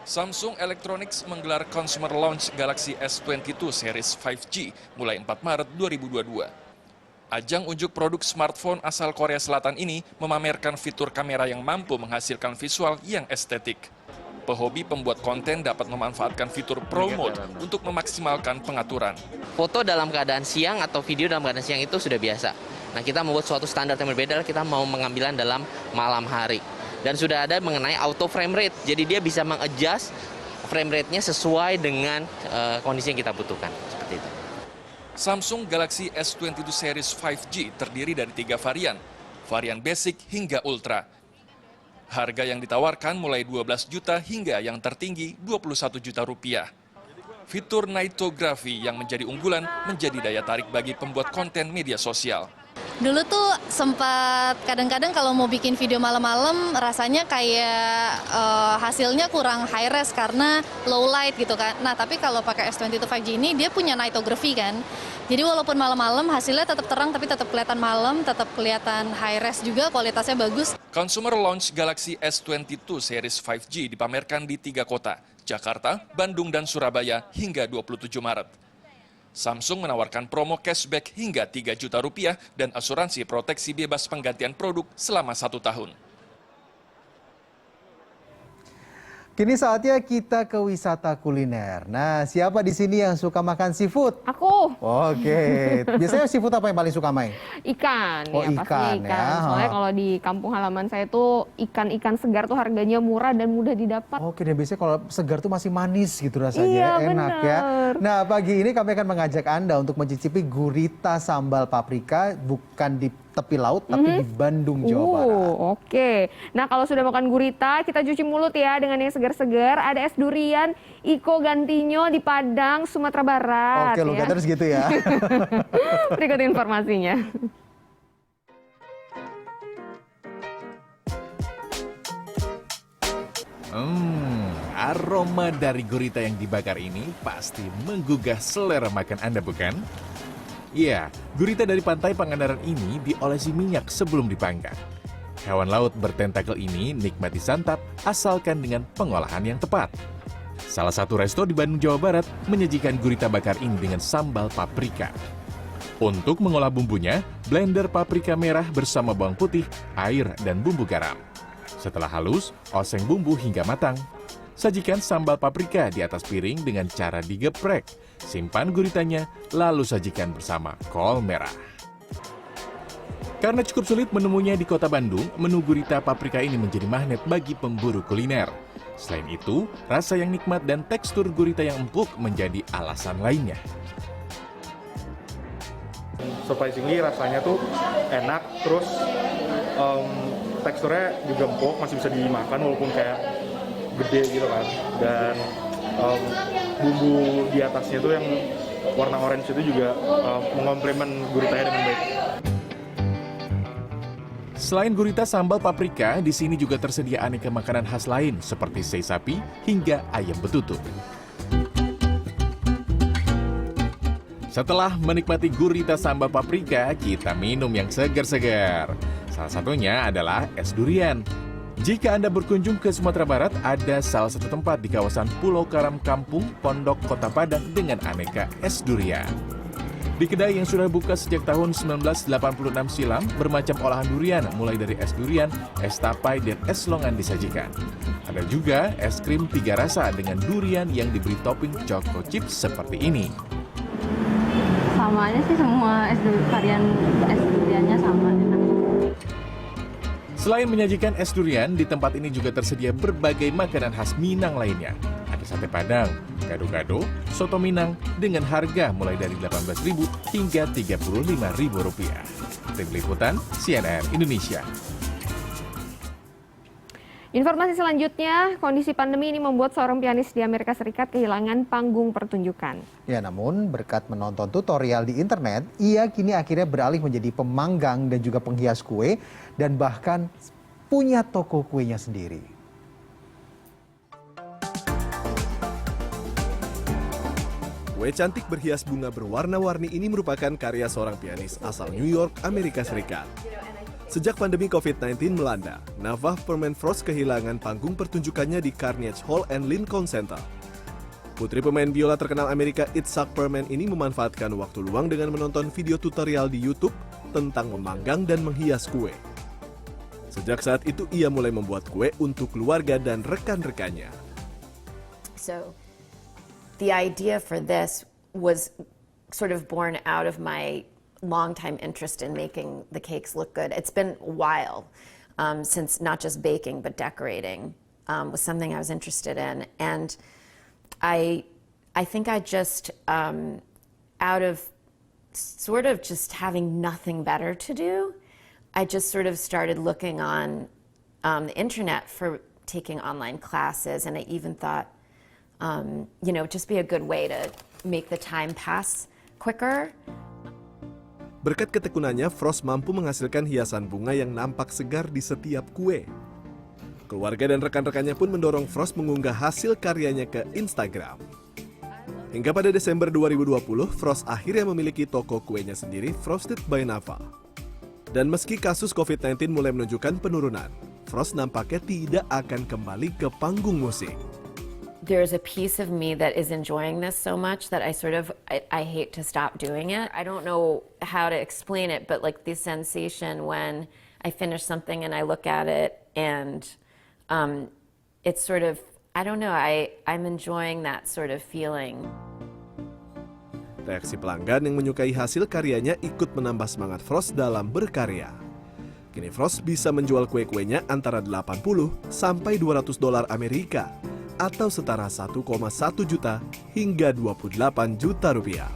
Samsung Electronics menggelar consumer launch Galaxy S22 series 5G mulai 4 Maret 2022. Ajang unjuk produk smartphone asal Korea Selatan ini memamerkan fitur kamera yang mampu menghasilkan visual yang estetik. Pehobi pembuat konten dapat memanfaatkan fitur Pro Mode untuk memaksimalkan pengaturan. Foto dalam keadaan siang atau video dalam keadaan siang itu sudah biasa. Nah, kita membuat suatu standar yang berbeda, kita mau mengambilan dalam malam hari. Dan sudah ada mengenai auto frame rate, jadi dia bisa mengadjust frame rate-nya sesuai dengan kondisi yang kita butuhkan. Seperti itu. Samsung Galaxy S22 series 5G terdiri dari 3 varian, varian basic hingga ultra. Harga yang ditawarkan mulai 12 juta hingga yang tertinggi 21 juta rupiah. Fitur nightography yang menjadi unggulan menjadi daya tarik bagi pembuat konten media sosial. Dulu tuh sempat kadang-kadang kalau mau bikin video malam-malam rasanya kayak hasilnya kurang high res karena low light gitu kan. Nah tapi kalau pakai S22 5G ini dia punya nightography kan. Jadi walaupun malam-malam hasilnya tetap terang tapi tetap kelihatan malam, tetap kelihatan high res juga, kualitasnya bagus. Consumer launch Galaxy S22 series 5G dipamerkan di 3 kota, Jakarta, Bandung, dan Surabaya hingga 27 Maret. Samsung menawarkan promo cashback hingga 3 juta rupiah dan asuransi proteksi bebas penggantian produk selama 1 tahun. Kini saatnya kita ke wisata kuliner. Nah, siapa di sini yang suka makan seafood? Aku. Oke. Biasanya seafood apa yang paling suka, Mai? Ikan. Oh, ya, pastinya ikan, ikan. ya. Soalnya kalau di kampung halaman saya tuh ikan-ikan segar tuh harganya murah dan mudah didapat. Oke, dan biasanya kalau segar tuh masih manis gitu rasanya. Iya, enak bener. ya. Nah, pagi ini kami akan mengajak Anda untuk mencicipi gurita sambal paprika bukan di tepi laut tapi di Bandung, Jawa Barat. Oke. Nah, kalau sudah makan gurita, kita cuci mulut ya dengan yang segar-segar. Ada es durian Iko Gantinyo di Padang, Sumatera Barat. Oke, lu ya. terus gitu ya. Berikut informasinya. Aroma dari gurita yang dibakar ini pasti menggugah selera makan Anda, bukan? Iya, gurita dari pantai Pangandaran ini diolesi minyak sebelum dipanggang. Hewan laut bertentakel ini nikmat disantap asalkan dengan pengolahan yang tepat. Salah satu resto di Bandung, Jawa Barat menyajikan gurita bakar ini dengan sambal paprika. Untuk mengolah bumbunya, blender paprika merah bersama bawang putih, air, dan bumbu garam. Setelah halus, oseng bumbu hingga matang. Sajikan sambal paprika di atas piring dengan cara digeprek. Simpan guritanya, lalu sajikan bersama kol merah. Karena cukup sulit menemunya di kota Bandung, menu gurita paprika ini menjadi magnet bagi pemburu kuliner. Selain itu, rasa yang nikmat dan tekstur gurita yang empuk menjadi alasan lainnya. Surprisingly rasanya tuh enak, terus teksturnya juga empuk, masih bisa dimakan walaupun kayak gede gitu kan. Dan bumbu di atasnya tuh yang warna orange itu juga mengomplement guritanya dengan baik. Selain gurita sambal paprika, di sini juga tersedia aneka makanan khas lain seperti sei sapi hingga ayam betutu. Setelah menikmati gurita sambal paprika, kita minum yang segar-segar. Salah satunya adalah es durian. Jika Anda berkunjung ke Sumatera Barat, ada salah satu tempat di kawasan Pulau Karam Kampung, Pondok, Kota Padang dengan aneka es durian. Di kedai yang sudah buka sejak tahun 1986 silam, bermacam olahan durian mulai dari es durian, es tapai, dan es longan disajikan. Ada juga es krim 3 rasa dengan durian yang diberi topping choco chips seperti ini. Sama aja sih semua varian es duriannya sama, enak. Selain menyajikan es durian, di tempat ini juga tersedia berbagai makanan khas Minang lainnya. Ada sate Padang, gado-gado, soto Minang dengan harga mulai dari Rp18.000 hingga Rp35.000. Tim Liputan, CNN Indonesia. Informasi selanjutnya, kondisi pandemi ini membuat seorang pianis di Amerika Serikat kehilangan panggung pertunjukan. Ya, namun berkat menonton tutorial di internet, ia kini akhirnya beralih menjadi pemanggang dan juga penghias kue dan bahkan punya toko kuenya sendiri. Kue cantik berhias bunga berwarna-warni ini merupakan karya seorang pianis asal New York, Amerika Serikat. Sejak pandemi COVID-19 melanda, Nava Permanfrost kehilangan panggung pertunjukannya di Carnegie Hall and Lincoln Center. Putri pemain biola terkenal Amerika Itzhak Perlman ini memanfaatkan waktu luang dengan menonton video tutorial di YouTube tentang memanggang dan menghias kue. Sejak saat itu ia mulai membuat kue untuk keluarga dan rekan-rekannya. So, the idea for this was sort of born out of my long-time interest in making the cakes look good. It's been a while since not just baking but decorating was something I was interested in, and I think I just out of sort of just having nothing better to do, I just sort of started looking on the internet for taking online classes, and I even thought, just be a good way to make the time pass quicker. Berkat ketekunannya, Frost mampu menghasilkan hiasan bunga yang nampak segar di setiap kue. Keluarga dan rekan-rekannya pun mendorong Frost mengunggah hasil karyanya ke Instagram. Hingga pada Desember 2020, Frost akhirnya memiliki toko kuenya sendiri, Frosted by Nava. Dan meski kasus COVID-19 mulai menunjukkan penurunan, Frost nampaknya tidak akan kembali ke panggung musik. There's a piece of me that is enjoying this so much that I hate to stop doing it. I don't know how to explain it, but like the sensation when I finish something and I look at it and it's sort of, I don't know, I'm enjoying that sort of feeling. Reaksi pelanggan yang menyukai hasil karyanya ikut menambah semangat Frost dalam berkarya. Kini Frost bisa menjual kue-kuenya antara $80 sampai $200 Amerika atau setara 1,1 juta hingga 28 juta rupiah.